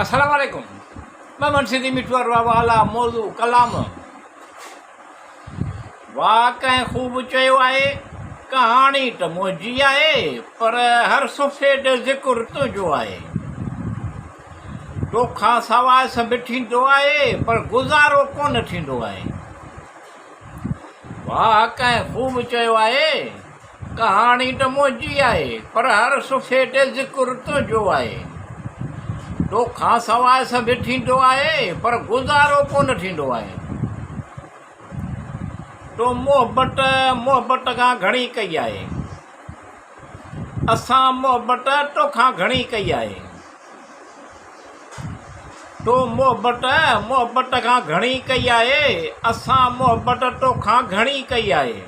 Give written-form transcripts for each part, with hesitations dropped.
अस्सलाम वालेकुम। मैं मुंशी मिठू वाला मौजू कलाम वाह कंहिं ख़ूब चयो आहे कहाणी त मुंहिंजी आहे पर हर सुफ़े ते ज़िक्र तुंहिंजो आहे। तोखां सवाइ सभु थींदो आहे पर गुज़ारो कोन थींदो आहे। वाह कंहिं ख़ूब चयो आहे कहाणी त मुंहिंजी आहे पर हर सुफ़े ते ज़िक्र तुंहिंजो आहे। तोखां सवाइ सभु थींदो आहे पर गुज़ारो कोन थींदो आहे। तो मोहबत खां घणी कई आहे, असां मोहबत तोखां घणी कई आहे। तो मोहबत खां घणी कई आहे, असां मोहबत तोखां घणी कई आहे।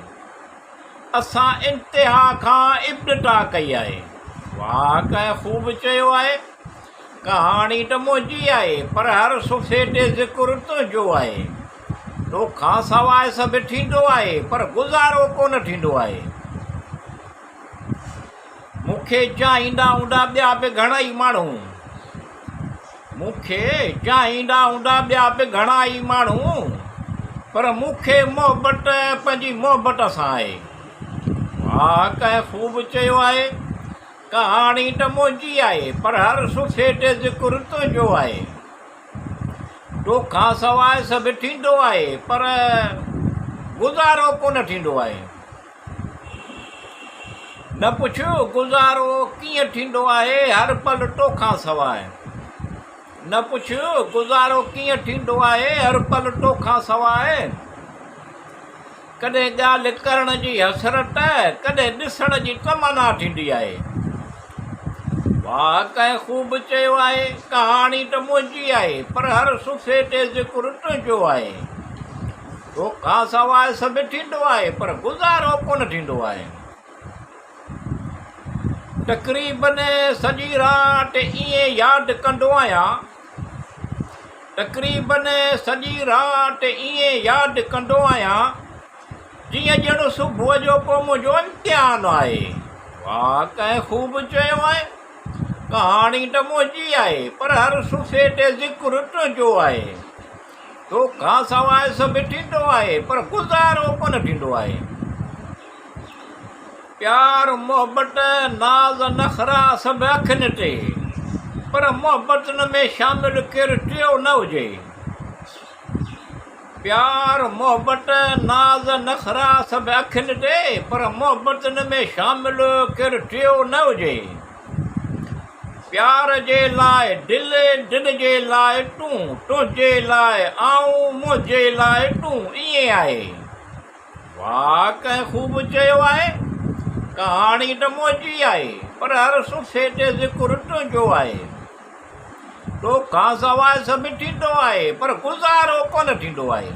असां इंतिहा खां इब्तिदा कई आहे। वाह कंहिं ख़ूब चयो आहे कहाणी त मुंहिंजी आहे पर हर सुफ़े ते ज़िक्र तुंहिंजो आहे। तोखां सवाइ सभु थींदो आहे पर गुज़ारो कोन थींदो आहे। मूंखे चाहींदा हूंदा ॿिया बि घणेई माण्हू, मूंखे चाहींदा हूंदा ॿिया बि घणेई माण्हू, पर मूंखे मोहबत पंहिंजी मोहबत सां आहे। वाह कंहिं ख़ूब चयो आहे कहाणी त मुंहिंजी आहे पर हर सुफ़े ते ज़िक्र तुंहिंजो आहे। तोखां सवाइ सभु थींदो आहे पर गुज़ारो कोन थींदो आहे। न पुछ गुज़ारो कीअं थींदो आहे हर पल तोखां सवाइ। न पुछ गुज़ारो कीअं थींदो आहे हर पल तोखां सवाइ। कॾहिं ॻाल्हि करण जी हसरत, कॾहिं ॾिसण जी तमन्ना थींदी आहे। वाह कंहिं ख़ूब चयो आहे कहाणी त मुंहिंजी आहे पर हर सुफ़े ते ज़िक्र तुंहिंजो आहे। तोखां सवाइ सभु थींदो आहे पर गुज़ारो कोन थींदो आहे। तक़रीबन सॼी राति ईअं यादि कंदो आहियां, तक़रीबन सॼी राति ईअं यादि कंदो आहियां जीअं ॼणु सुबुह जो को मुंहिंजो इम्तिहान आहे। वाह कंहिं ख़ूब चयो आहे कहाणी त मुंहिंजी आहे पर हर सुफ़े ते ज़िक्र तुंहिंजो आहे। तोखां सवाइ सभु थींदो आहे पर गुज़ारो कोन थींदो आहे। प्यार मोहबत नाज़ नख़रा सभु अखियुनि ते, पर मोहबतनि में शामिलु केरु टियों न हुजे। प्यार मोहबत नाज़ नख़रा सभु अखियुनि ते, पर मोहबतनि में शामिलु केरु टियों न हुजे। प्यार जे लाइ दिलि जे लाइ तूं, तुंहिंजे लाइ आऊं, मुंहिंजे लाइ तूं, ईअं आहे। वाह कंहिं ख़ूब चयो आहे कहाणी त मुंहिंजी आहे पर हर सुफ़े ते ज़िक्र तुंहिंजो आहे। तोखां सवाइ सभु थींदो आहे पर गुज़ारो कोन थींदो आहे।